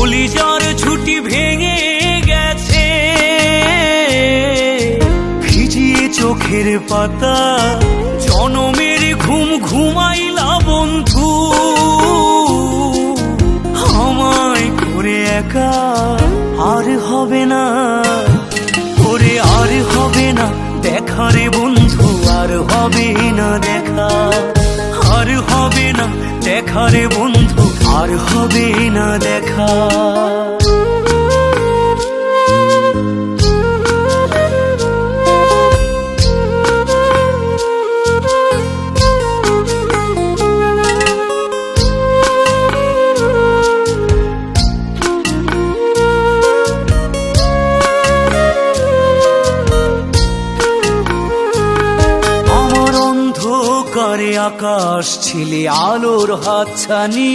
কলিজার ঝুঁটি ভেঙে গেছে, ভিজিয়ে চোখের পাতা জনমের ঘুম ঘুমাইলা বন্ধু। আমায় করে একা আর হবে না, ওরে আর হবে না দেখা রে বন্ধু, আর হবে না দেখা, আর হবে না দেখা রে বন্ধু, আর হবে না দেখা। অন্ধকারে আকাশ ছিলে আলোর হাতছানি।